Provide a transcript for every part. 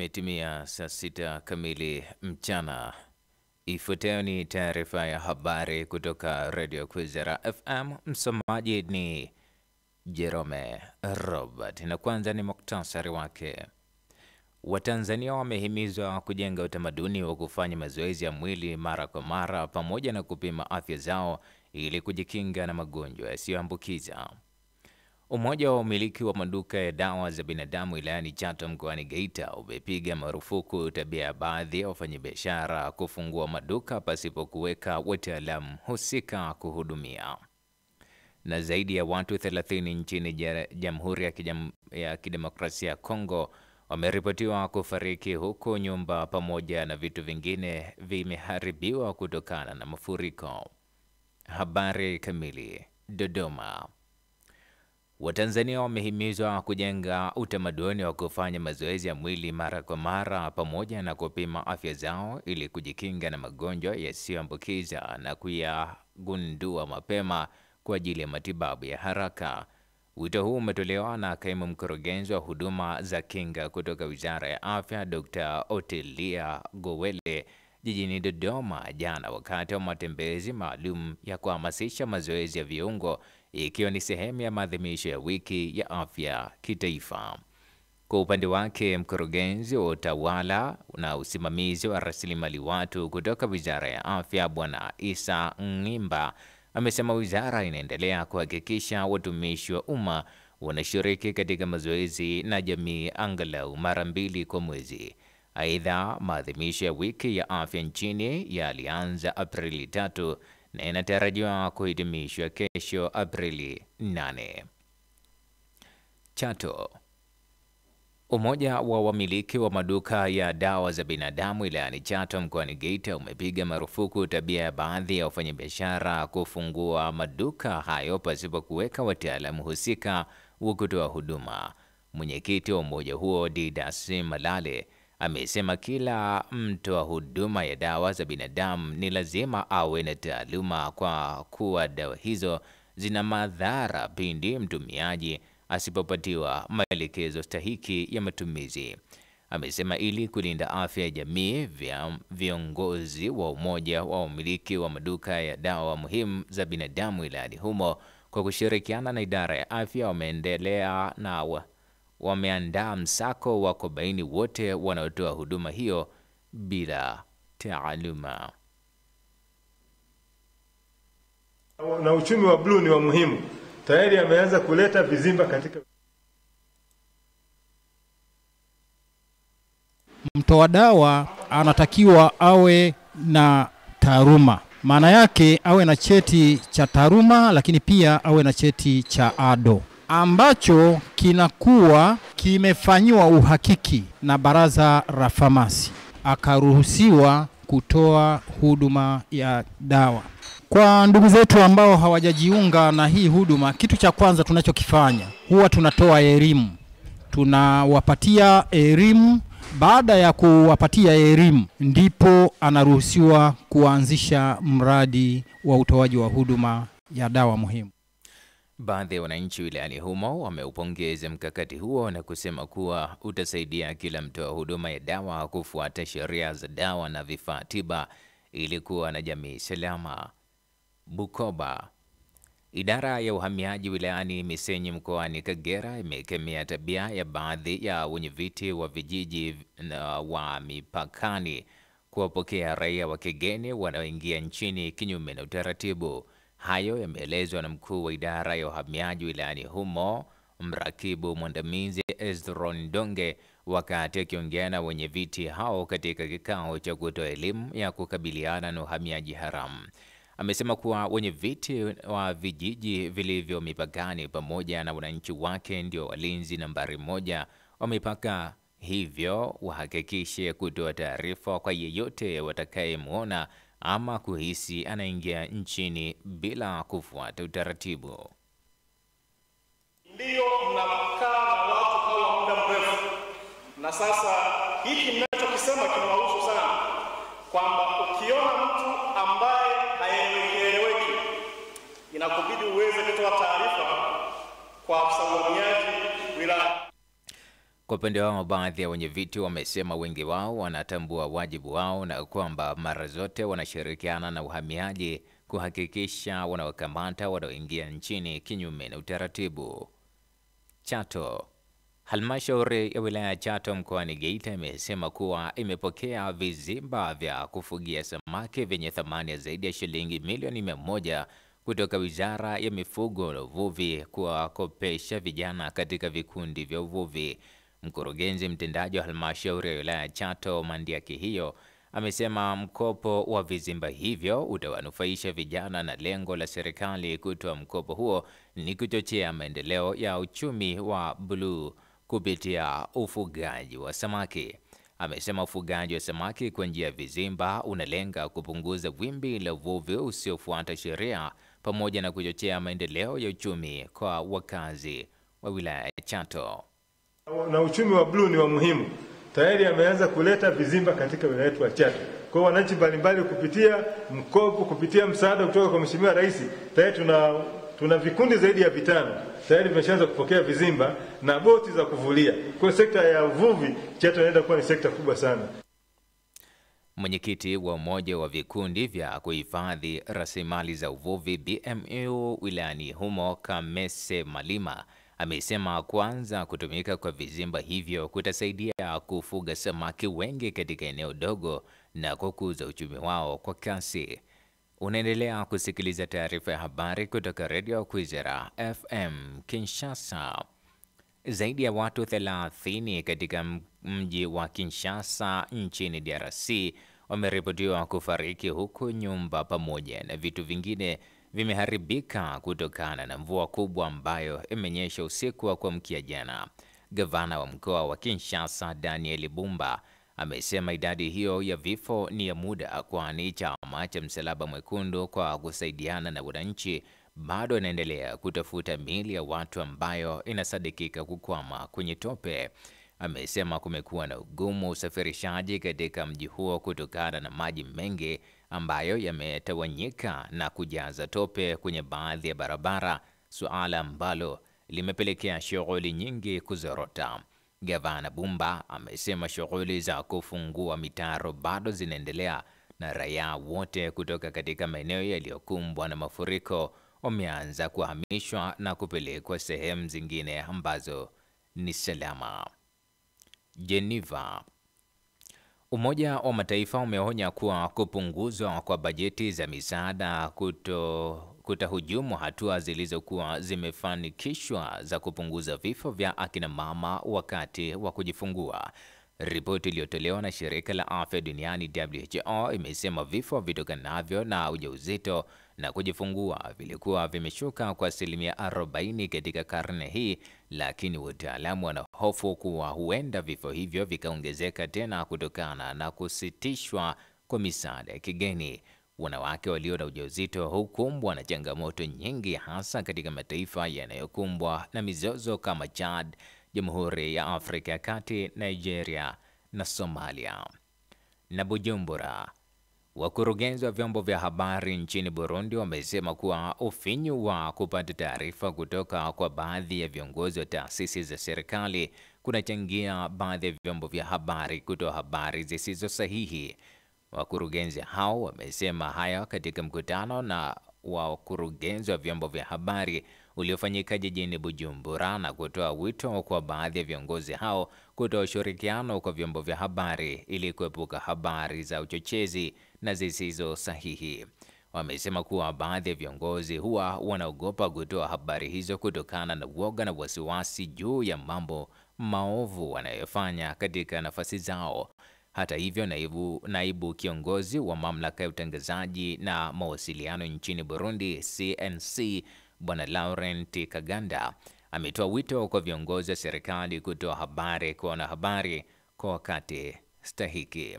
Imetimia saa 6 kamili mchana. Ifuatayo ni taarifa ya habari kutoka Radio Kwizera FM. Msomaji ni Jerome Robert. Na kwanza ni muktasari wake. Watanzania wamehimizwa kujenga utamaduni wa kufanya mazoezi ya mwili mara kwa mara pamoja na kupima afya zao ili kujikinga na magonjwa yasiyoambukiza. Umoja wa umiliki wa maduka ya dawa za binadamu wilayani Chato mkoani Geita umepiga marufuku tabia ya baadhi ya wafanyabiashara kufungua maduka pasipo kuweka wataalamu husika kuhudumia. Na zaidi ya watu 30 nchini Jamhuri ya Kidemokrasia ya Kongo wameripotiwa kufariki huko nyumba pamoja na vitu vingine vimeharibiwa kutokana na mafuriko. Habari kamili. Dodoma. Watanzania wamehimizwa kujenga utamaduni wa kufanya mazoezi ya mwili mara kwa mara pamoja na kupima afya zao ili kujikinga na magonjwa yasiyoambukiza na kuyagundua mapema kwa ajili ya matibabu ya haraka. Wito huu umetolewa na kaimu mkurugenzi wa huduma za kinga kutoka Wizara ya Afya, Dr. Otelia Gowele jijini Dodoma jana wakati wa matembezi maalum ya kuhamasisha mazoezi ya viungo ikiwa ni sehemu ya maadhimisho ya wiki ya afya kitaifa. Kwa upande wake, mkurugenzi wa utawala na usimamizi wa rasilimali watu kutoka Wizara ya Afya Bwana Isa Ngimba amesema wizara inaendelea kuhakikisha watumishi wa umma wanashiriki katika mazoezi na jamii angalau mara 2 kwa mwezi. Aidha, maadhimisho ya wiki ya afya nchini yalianza Aprili 3 na inatarajiwa kuhitimishwa kesho Aprili 8. Chato. Umoja wa wamiliki wa maduka ya dawa za binadamu wilayani Chato mkoani Geita umepiga marufuku tabia ya baadhi ya wafanyabiashara kufungua maduka hayo pasipo kuweka wataalamu husika wa kutoa huduma. Mwenyekiti wa umoja huo Didas Malale amesema kila mtoa huduma ya dawa za binadamu ni lazima awe na taaluma kwa kuwa dawa hizo zina madhara pindi mtumiaji asipopatiwa maelekezo stahiki ya matumizi. Amesema ili kulinda afya ya jamii, viongozi wa umoja wa umiliki wa maduka ya dawa muhimu za binadamu wilayani humo kwa kushirikiana na idara ya afya wameendelea na wameandaa msako wa kubaini wote wanaotoa huduma hiyo bila taaluma. Na uchumi wa blue ni wa muhimu. Tayari ameanza kuleta vizimba katika mtoa dawa anatakiwa awe na taaluma. Maana yake awe na cheti cha taaluma lakini pia awe na cheti cha ADO ambacho kinakuwa kimefanywa uhakiki na Baraza la Famasi, akaruhusiwa kutoa huduma ya dawa. Kwa ndugu zetu ambao hawajajiunga na hii huduma, kitu cha kwanza tunachokifanya huwa tunatoa elimu. Tunawapatia elimu. Baada ya kuwapatia elimu ndipo anaruhusiwa kuanzisha mradi wa utoaji wa huduma ya dawa muhimu. Baadhi ya wananchi wilayani humo wameupongeza mkakati huo na kusema kuwa utasaidia kila mtoa huduma ya dawa kufuata sheria za dawa na vifaa tiba ili kuwa na jamii salama. Bukoba. Idara ya uhamiaji wilayani Misenyi mkoani Kagera imekemea tabia ya baadhi ya wenyeviti wa vijiji wa mipakani kuwapokea raia wa kigeni wanaoingia nchini kinyume na utaratibu. Hayo yameelezwa na mkuu wa idara ya uhamiaji wilayani humo, mrakibu mwandamizi Ezron Donge, wakati akiongea na wenyeviti hao katika kikao cha kutoa elimu ya kukabiliana na uhamiaji haramu. Amesema kuwa wenyeviti wa vijiji vilivyo mipakani pamoja na wananchi wake ndio walinzi nambari 1 wa mipaka, hivyo wahakikishe kutoa taarifa kwa yeyote watakayemwona ama kuhisi anaingia nchini bila kufuata utaratibu. Ndio mnakaa na watu kwa muda mrefu, na sasa hiki ninachokisema kinawahusu sana, kwamba ukiona mtu ambaye haeleweki inakubidi uweze kutoa taarifa kwa afisa uhamiaji wilaya. Kwa upande wao, baadhi ya wenyeviti wamesema wengi wao wanatambua wajibu wao na kwamba mara zote wanashirikiana na uhamiaji kuhakikisha wanawakamata wanaoingia nchini kinyume na utaratibu. Chato. Halmashauri ya wilaya ya Chato mkoani Geita imesema kuwa imepokea vizimba vya kufugia samaki vyenye thamani ya zaidi ya shilingi milioni 100 kutoka Wizara ya Mifugo na Uvuvi kuwakopesha vijana katika vikundi vya uvuvi. Mkurugenzi mtendaji wa halmashauri ya wilaya ya Chato Mandiaki hiyo amesema mkopo wa vizimba hivyo utawanufaisha vijana na lengo la serikali kutoa mkopo huo ni kuchochea maendeleo ya uchumi wa buluu kupitia ufugaji wa samaki. Amesema ufugaji wa samaki kwa njia ya vizimba unalenga kupunguza wimbi la uvuvi usiofuata sheria pamoja na kuchochea maendeleo ya uchumi kwa wakazi wa wilaya ya Chato. Na uchumi wa bluu ni wa muhimu. Tayari ameanza kuleta vizimba katika wilaya yetu ya Chato. Kwa wananchi mbalimbali kupitia mkopo, kupitia msaada kutoka kwa Mheshimiwa Rais, tayari tuna vikundi zaidi ya 5. Tayari vimeshaanza kupokea vizimba na boti za kuvulia. Kwa sekta ya uvuvi, Chato inaenda kuwa ni sekta kubwa sana. Mwenyekiti wa umoja wa vikundi vya kuhifadhi rasilimali za uvuvi BMU wilayani humo Kamese Malima amesema kuanza kutumika kwa vizimba hivyo kutasaidia kufuga samaki wengi katika eneo dogo na kukuza uchumi wao kwa kasi. Unaendelea kusikiliza taarifa ya habari kutoka Radio Kwizera FM Kinshasa. Zaidi ya watu 30 katika mji wa Kinshasa nchini DRC wameripotiwa kufariki huku nyumba pamoja na vitu vingine vimeharibika kutokana na mvua kubwa ambayo imenyesha usiku wa kuamkia jana. Gavana wa mkoa wa Kinshasa Daniel Bumba amesema idadi hiyo ya vifo ni ya muda, kwani chama cha Msalaba Mwekundu kwa kusaidiana na wananchi bado inaendelea kutafuta miili ya watu ambayo inasadikika kukwama kwenye tope. Amesema kumekuwa na ugumu wa usafirishaji katika mji huo kutokana na maji mengi ambayo yametawanyika na kujaza tope kwenye baadhi ya barabara, suala ambalo limepelekea shughuli nyingi kuzorota. Gavana Bumba amesema shughuli za kufungua mitaro bado zinaendelea na raia wote kutoka katika maeneo yaliyokumbwa na mafuriko wameanza kuhamishwa na kupelekwa sehemu zingine ambazo ni salama. Geneva. Umoja wa Mataifa umeonya kuwa kupunguzwa kwa bajeti za misaada kutahujumu hatua zilizokuwa zimefanikishwa za kupunguza vifo vya akina mama wakati wa kujifungua. Ripoti iliyotolewa na shirika la afya duniani WHO imesema vifo vitokanavyo na ujauzito na kujifungua vilikuwa vimeshuka kwa 40% katika karne hii, lakini wataalamu wanahofu kuwa huenda vifo hivyo vikaongezeka tena kutokana na kusitishwa kwa misaada ya kigeni. Wanawake walio na ujauzito hukumbwa na changamoto nyingi, hasa katika mataifa yanayokumbwa na mizozo kama Chad, Jamhuri ya Afrika ya Kati, Nigeria na Somalia. Na Bujumbura. Wakurugenzi wa vyombo vya habari nchini Burundi wamesema kuwa ufinyu wa kupata taarifa kutoka kwa baadhi ya viongozi wa taasisi za serikali kunachangia baadhi ya vyombo vya habari kutoa habari zisizo sahihi. Wakurugenzi hao wamesema haya katika mkutano na wakurugenzi wa vyombo vya habari uliofanyika jijini Bujumbura na kutoa wito kwa baadhi ya viongozi hao kutoa ushirikiano kwa vyombo vya habari ili kuepuka habari za uchochezi na zisizo sahihi. Wamesema kuwa baadhi ya viongozi huwa wanaogopa kutoa habari hizo kutokana na uoga na wasiwasi juu ya mambo maovu wanayofanya katika nafasi zao. Hata hivyo, naibu kiongozi wa mamlaka ya utangazaji na mawasiliano nchini Burundi CNC Bwana Laurent Kaganda ametoa wito kwa viongozi wa serikali kutoa habari kwa wanahabari kwa wakati stahiki.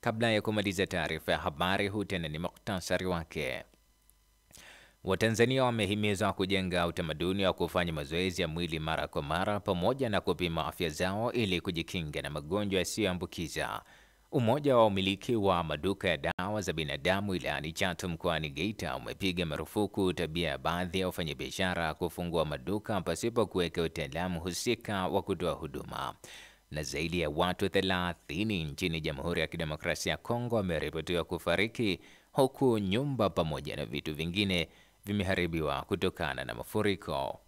Kabla ya kumaliza taarifa ya habari, huu tena ni muhtasari wake. Watanzania wamehimizwa kujenga utamaduni wa kufanya mazoezi ya mwili mara kwa mara pamoja na kupima afya zao ili kujikinga na magonjwa yasiyoambukiza. Umoja wa umiliki wa maduka ya dawa za binadamu wilayani Chato mkoani Geita umepiga marufuku tabia ya baadhi ya wafanyabiashara kufungua maduka pasipo kuweka utaalamu husika wa kutoa huduma. na zaidi ya watu 30 nchini Jamhuri ya Kidemokrasia ya Kongo wameripotiwa kufariki, huku nyumba pamoja na vitu vingine vimeharibiwa kutokana na mafuriko.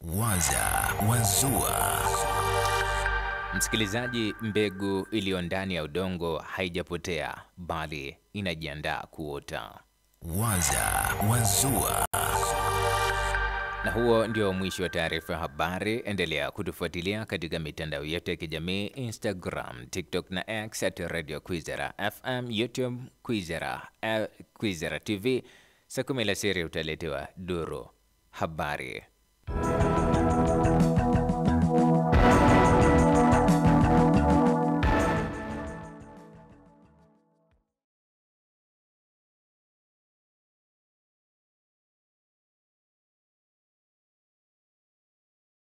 Waza Wazua. Msikilizaji, mbegu iliyo ndani ya udongo haijapotea bali inajiandaa kuota. Waza Wazua. Na huo ndio mwisho wa taarifa ya habari. Endelea kutufuatilia katika mitandao yetu ya kijamii, Instagram, TikTok na X @Radio Kwizera FM, YouTube Kwizera TV. Saa 10 alasiri utaletewa duru habari.